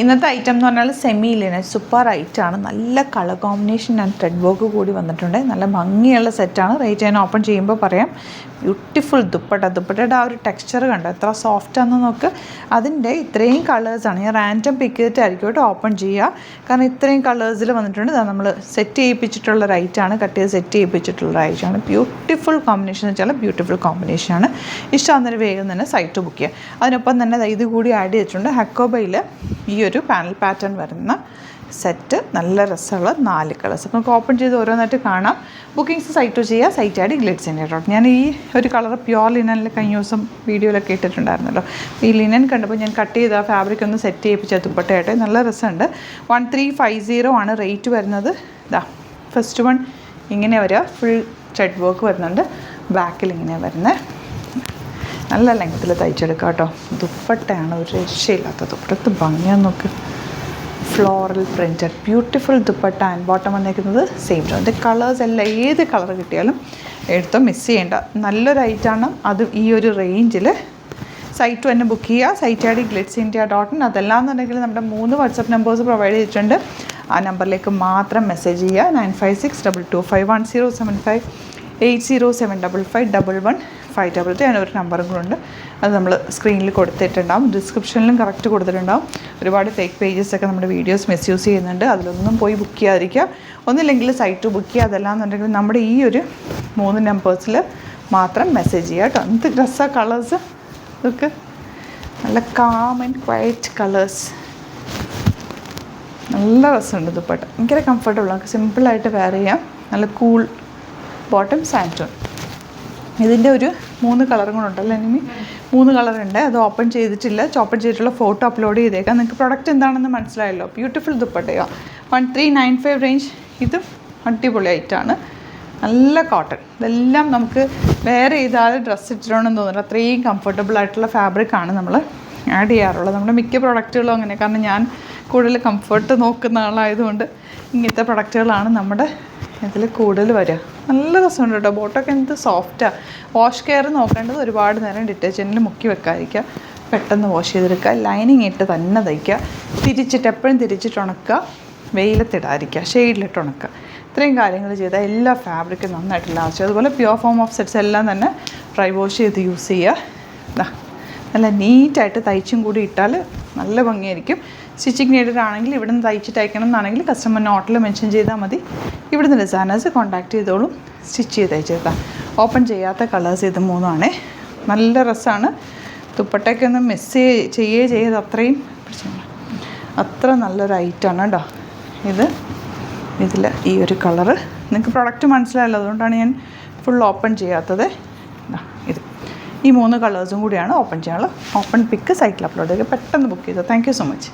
ഇന്നത്തെ ഐറ്റം എന്ന് പറഞ്ഞാൽ സെമി ലിനൻ സൂപ്പർ ഐറ്റാണ്. നല്ല colour combination and thread work കൂടി വന്നിട്ടുണ്ട്. നല്ല ഭംഗിയുള്ള സെറ്റാണ്. റേറ്റ് ഞാൻ ഓപ്പൺ ചെയ്യുമ്പോൾ പറയാം. ബ്യൂട്ടിഫുൾ ദുപ്പട്ടയുടെ ആ ഒരു ടെക്സ്ചർ കണ്ടോ എത്ര സോഫ്റ്റാണെന്ന് നോക്ക്. അതിൻ്റെ ഇത്രയും കളേഴ്സാണ്. ഞാൻ റാൻഡം പിക്ക് ചെയ്തിട്ടായിരിക്കും കേട്ടോ ഓപ്പൺ ചെയ്യുക. കാരണം ഇത്രയും കളേഴ്സിൽ വന്നിട്ടുണ്ട്. നമ്മൾ സെറ്റ് ചെയ്യിപ്പിച്ചിട്ടുള്ള റൈറ്റാണ്, കട്ട് ചെയ്ത് സെറ്റ് ചെയ്യിപ്പിച്ചിട്ടുള്ള റൈറ്റാണ്. ബ്യൂട്ടിഫുൾ കോമ്പിനേഷൻ എന്ന് വെച്ചാൽ ബ്യൂട്ടിഫുൾ കോമ്പിനേഷനാണ്. ഇഷ്ടമാകുന്നൊരു വേഗം തന്നെ സൈറ്റ് ബുക്ക് ചെയ്യുക. അതിനൊപ്പം തന്നെ ഇത് കൂടി ആഡ് ചെയ്തിട്ടുണ്ട്. ഹക്കോബയിൽ ഈ ഒരു പാനൽ പാറ്റേൺ വരുന്ന സെറ്റ് നല്ല രസമുള്ള 4 കളേഴ്സ്. അപ്പോൾ നമുക്ക് ഓപ്പൺ ചെയ്ത് ഓരോന്നായിട്ട് കാണാം. ബുക്കിംഗ്സ് സൈറ്റ് ചെയ്യുക. Site ad glitz India dot. ഞാൻ ഈ ഒരു കളർ പ്യുവർ ലിനനിൽ കഴിഞ്ഞ ദിവസം വീഡിയോയിലൊക്കെ ഇട്ടിട്ടുണ്ടായിരുന്നല്ലോ. ഈ ലിനൻ കണ്ടപ്പോൾ ഞാൻ കട്ട് ചെയ്ത ആ ഫാബ്രിക് ഒന്ന് സെറ്റ് ചെയ്യിപ്പിച്ച ദുപ്പട്ടയായിട്ട് നല്ല രസമുണ്ട്. 1350 ആണ് റേറ്റ് വരുന്നത്. ഇതാ ഫസ്റ്റ് വൺ ഇങ്ങനെ വരിക. ഫുൾ ത്രെഡ് വർക്ക് വരുന്നുണ്ട്. ബാക്കിൽ ഇങ്ങനെ വരുന്നത് നല്ല ലെങ്ത്തിൽ തയ്ച്ചെടുക്കുക കേട്ടോ. ദുപ്പട്ടയാണ് ഒരു രക്ഷയില്ലാത്ത ദുപ്പട്ട. ഭംഗിയാന്ന് നോക്ക്. Floral printed beautiful dupatta. And bottom വന്നേക്കുന്നത് സെയിം. അതിൻ്റെ കളേഴ്സ് എല്ലാം ഏത് കളർ കിട്ടിയാലും എടുത്തോ, മിസ് ചെയ്യേണ്ട. നല്ലൊരു ഐറ്റാണ്. അത് ഈ ഒരു റേഞ്ചിൽ സൈറ്റ് തന്നെ ബുക്ക് ചെയ്യുക. Site ad glitz India dot in. അതല്ലാന്നുണ്ടെങ്കിൽ നമ്മുടെ 3 വാട്സപ്പ് നമ്പേഴ്സ് പ്രൊവൈഡ് ചെയ്തിട്ടുണ്ട്. ആ നമ്പറിലേക്ക് മാത്രം മെസ്സേജ് ചെയ്യുക. 9562251075 8075551153. അതിനൊരു നമ്പറും കൂടെ ഉണ്ട്. അത് നമ്മൾ സ്ക്രീനിൽ കൊടുത്തിട്ടുണ്ടാവും. ഡിസ്ക്രിപ്ഷനിലും കറക്റ്റ് കൊടുത്തിട്ടുണ്ടാവും. ഒരുപാട് ഫേക്ക് പേജസൊക്കെ നമ്മുടെ വീഡിയോസ് മിസ്യൂസ് ചെയ്യുന്നുണ്ട്. അതിലൊന്നും പോയി ബുക്ക് ചെയ്യാതിരിക്കുക. ഒന്നില്ലെങ്കിൽ സൈറ്റ് ബുക്ക് ചെയ്യുക. അതല്ലാന്നുണ്ടെങ്കിൽ നമ്മുടെ ഈ ഒരു 3 നമ്പേഴ്സിൽ മാത്രം മെസ്സേജ് ചെയ്യുക കേട്ടോ. എന്ത് ഡ്രസ്സാണ് കളേഴ്സ് ഇതൊക്കെ. നല്ല കാം ആൻഡ് ക്വയറ്റ് കളേഴ്സ്. നല്ല രസമുണ്ട് ദുപ്പട്ട. ഭയങ്കര കംഫർട്ടബിൾ. നമുക്ക് സിമ്പിളായിട്ട് വെയർ ചെയ്യാം. നല്ല കൂൾ ബോട്ടം സാൻറ്റോൺ. ഇതിൻ്റെ ഒരു 3 കളറും കൂടെ ഉണ്ടല്ലോ. ഇനി 3 കളറുണ്ട്. അത് ഓപ്പൺ ചെയ്തിട്ടില്ല. ഓപ്പൺ ചെയ്തിട്ടുള്ള ഫോട്ടോ അപ്ലോഡ് ചെയ്തേക്കാം. നിങ്ങൾക്ക് പ്രൊഡക്റ്റ് എന്താണെന്ന് മനസ്സിലായല്ലോ. ബ്യൂട്ടിഫുൾ ദുപ്പട്ടയോ. 1395 റേഞ്ച്. ഇത് അടിപൊളി ആയിട്ടാണ്. നല്ല കോട്ടൺ. ഇതെല്ലാം നമുക്ക് വേറെ ചെയ്താൽ ഡ്രസ്സ് ഇട്ടിട്ടുണ്ടെന്ന് തോന്നുന്നു. അത്രയും കംഫർട്ടബിൾ ആയിട്ടുള്ള ഫാബ്രിക്കാണ് നമ്മൾ ആഡ് ചെയ്യാറുള്ളത്. നമ്മുടെ മിക്ക പ്രൊഡക്റ്റുകളും അങ്ങനെ. കാരണം ഞാൻ കൂടുതൽ കംഫർട്ട് നോക്കുന്ന ആളായതുകൊണ്ട് ഇങ്ങനത്തെ പ്രൊഡക്റ്റുകളാണ് നമ്മുടെ ഇതിൽ കൂടുതൽ വരിക. നല്ല രസമുണ്ട് കേട്ടോ. ബോട്ടൊക്കെ എന്ത് സോഫ്റ്റാണ്. വാഷ് കെയർ നോക്കേണ്ടത് ഒരുപാട് നേരം ഡിറ്റർജൻറ്റിൽ മുക്കി വെക്കാതിരിക്കുക. പെട്ടെന്ന് വാഷ് ചെയ്തെടുക്കുക. ലൈനിങ് ഇട്ട് തന്നെ തയ്ക്കുക. എപ്പോഴും തിരിച്ചിട്ട് ഉണക്കുക. വെയിലത്തിടാതിരിക്കുക. ഷെയ്ഡിലിട്ട് ഉണക്കുക. ഇത്രയും കാര്യങ്ങൾ ചെയ്താൽ എല്ലാ ഫാബ്രിക്കും നന്നായിട്ട് ലാസ്റ്റ്. അതുപോലെ പ്യുവർ ഫോം ഓഫ് സെറ്റ്സ് എല്ലാം തന്നെ ഡ്രൈ വാഷ് ചെയ്ത് യൂസ് ചെയ്യുക. നല്ല നീറ്റായിട്ട് തയ്ച്ചും കൂടി ഇട്ടാൽ നല്ല ഭംഗിയായിരിക്കും. സ്റ്റിച്ചിങ് നീഡഡ് ആണെങ്കിൽ ഇവിടുന്ന് തയ്ച്ചിട്ട് അയക്കണം എന്നാണെങ്കിൽ കസ്റ്റമർ നോട്ടിൽ മെൻഷൻ ചെയ്താൽ മതി. ഇവിടുന്ന് ഡിസൈനേഴ്സ് കോൺടാക്ട് ചെയ്തോളും. സ്റ്റിച്ച് ചെയ്ത് അയച്ചേക്കാം. ഓപ്പൺ ചെയ്യാത്ത കളേഴ്സ് ഇത് 3 നല്ല രസമാണ്. ദുപ്പട്ടയ്ക്ക് ഒന്ന് മിസ് ചെയ്ത് അത്രയും അത്ര നല്ലൊരു ഐറ്റാണ് കേട്ടോ ഇതിൽ ഈ ഒരു കളറ്. നിങ്ങൾക്ക് പ്രൊഡക്റ്റ് മനസ്സിലായല്ലോ. അതുകൊണ്ടാണ് ഞാൻ ഫുൾ ഓപ്പൺ ചെയ്യാത്തത്. ഇത് ഈ 3 കളേഴ്സും കൂടിയാണ് ഓപ്പൺ ചെയ്യാനുള്ളത്. ഓപ്പൺ പിക്ക് സൈറ്റിൽ അപ്ലോഡ് ചെയ്യുക. പെട്ടെന്ന് ബുക്ക് ചെയ്തോ. Thank you so much.